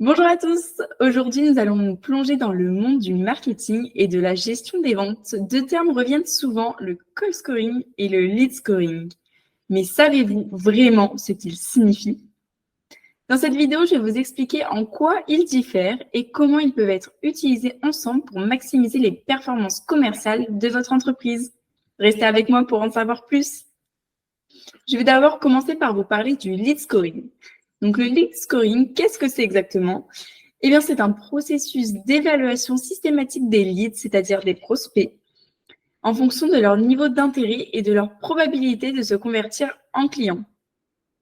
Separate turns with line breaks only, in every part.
Bonjour à tous, aujourd'hui nous allons nous plonger dans le monde du marketing et de la gestion des ventes. Deux termes reviennent souvent, le call scoring et le lead scoring. Mais savez-vous vraiment ce qu'ils signifient? Dans cette vidéo, je vais vous expliquer en quoi ils diffèrent et comment ils peuvent être utilisés ensemble pour maximiser les performances commerciales de votre entreprise. Restez avec moi pour en savoir plus. Je vais d'abord commencer par vous parler du lead scoring. Donc le lead scoring, qu'est-ce que c'est exactement? Eh bien, c'est un processus d'évaluation systématique des leads, c'est-à-dire des prospects, en fonction de leur niveau d'intérêt et de leur probabilité de se convertir en clients.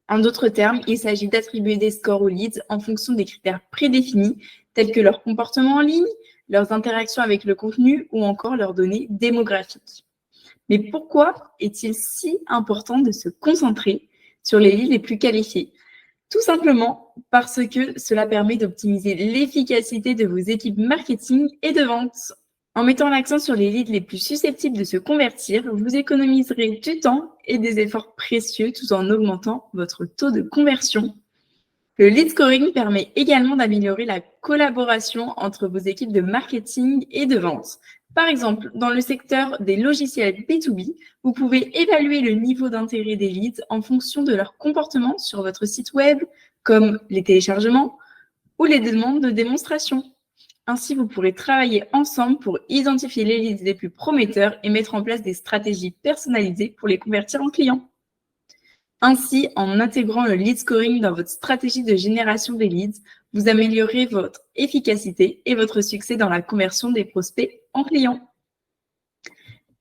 En d'autres termes, il s'agit d'attribuer des scores aux leads en fonction des critères prédéfinis, tels que leur comportement en ligne, leurs interactions avec le contenu ou encore leurs données démographiques. Mais pourquoi est-il si important de se concentrer sur les leads les plus qualifiés? Tout simplement parce que cela permet d'optimiser l'efficacité de vos équipes marketing et de vente. En mettant l'accent sur les leads les plus susceptibles de se convertir, vous économiserez du temps et des efforts précieux tout en augmentant votre taux de conversion. Le lead scoring permet également d'améliorer la collaboration entre vos équipes de marketing et de vente. Par exemple, dans le secteur des logiciels B2B, vous pouvez évaluer le niveau d'intérêt des leads en fonction de leur comportement sur votre site web, comme les téléchargements ou les demandes de démonstration. Ainsi, vous pourrez travailler ensemble pour identifier les leads les plus prometteurs et mettre en place des stratégies personnalisées pour les convertir en clients. Ainsi, en intégrant le lead scoring dans votre stratégie de génération des leads, vous améliorez votre efficacité et votre succès dans la conversion des prospects en clients.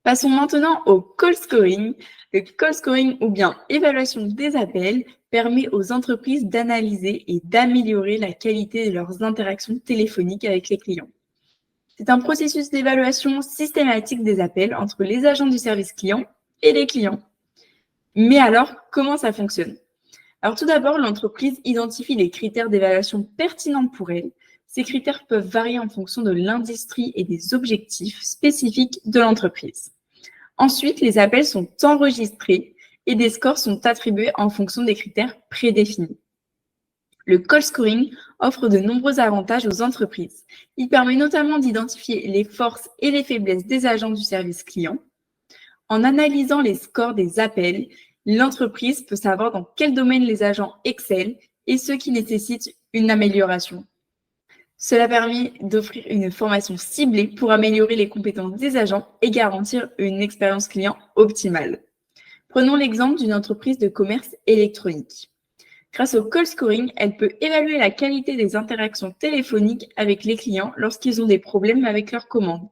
Passons maintenant au call scoring. Le call scoring ou bien évaluation des appels permet aux entreprises d'analyser et d'améliorer la qualité de leurs interactions téléphoniques avec les clients. C'est un processus d'évaluation systématique des appels entre les agents du service client et les clients. Mais alors, comment ça fonctionne? Alors tout d'abord, l'entreprise identifie les critères d'évaluation pertinents pour elle. Ces critères peuvent varier en fonction de l'industrie et des objectifs spécifiques de l'entreprise. Ensuite, les appels sont enregistrés et des scores sont attribués en fonction des critères prédéfinis. Le call scoring offre de nombreux avantages aux entreprises. Il permet notamment d'identifier les forces et les faiblesses des agents du service client. En analysant les scores des appels, l'entreprise peut savoir dans quel domaine les agents excellent et ceux qui nécessitent une amélioration. Cela permet d'offrir une formation ciblée pour améliorer les compétences des agents et garantir une expérience client optimale. Prenons l'exemple d'une entreprise de commerce électronique. Grâce au call scoring, elle peut évaluer la qualité des interactions téléphoniques avec les clients lorsqu'ils ont des problèmes avec leurs commandes.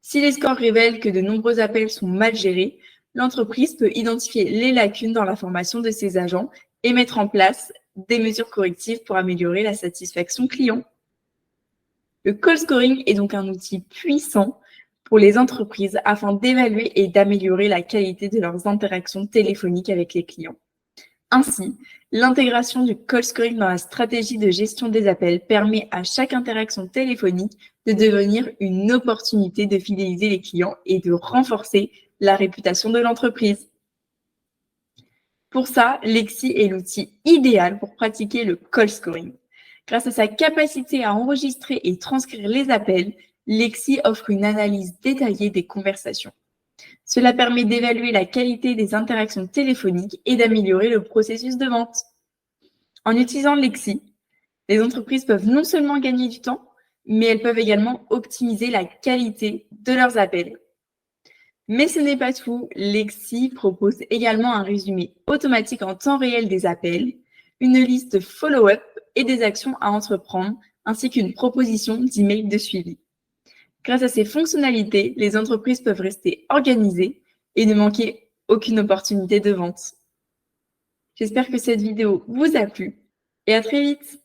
Si les scores révèlent que de nombreux appels sont mal gérés, l'entreprise peut identifier les lacunes dans la formation de ses agents et mettre en place des mesures correctives pour améliorer la satisfaction client. Le call scoring est donc un outil puissant pour les entreprises afin d'évaluer et d'améliorer la qualité de leurs interactions téléphoniques avec les clients. Ainsi, l'intégration du call scoring dans la stratégie de gestion des appels permet à chaque interaction téléphonique de devenir une opportunité de fidéliser les clients et de renforcer la réputation de l'entreprise. Pour ça, Lexi est l'outil idéal pour pratiquer le call scoring. Grâce à sa capacité à enregistrer et transcrire les appels, Lexi offre une analyse détaillée des conversations. Cela permet d'évaluer la qualité des interactions téléphoniques et d'améliorer le processus de vente. En utilisant Lexi, les entreprises peuvent non seulement gagner du temps, mais elles peuvent également optimiser la qualité de leurs appels. Mais ce n'est pas tout. Lexi propose également un résumé automatique en temps réel des appels, une liste follow-up et des actions à entreprendre, ainsi qu'une proposition d'email de suivi. Grâce à ces fonctionnalités, les entreprises peuvent rester organisées et ne manquer aucune opportunité de vente. J'espère que cette vidéo vous a plu et à très vite!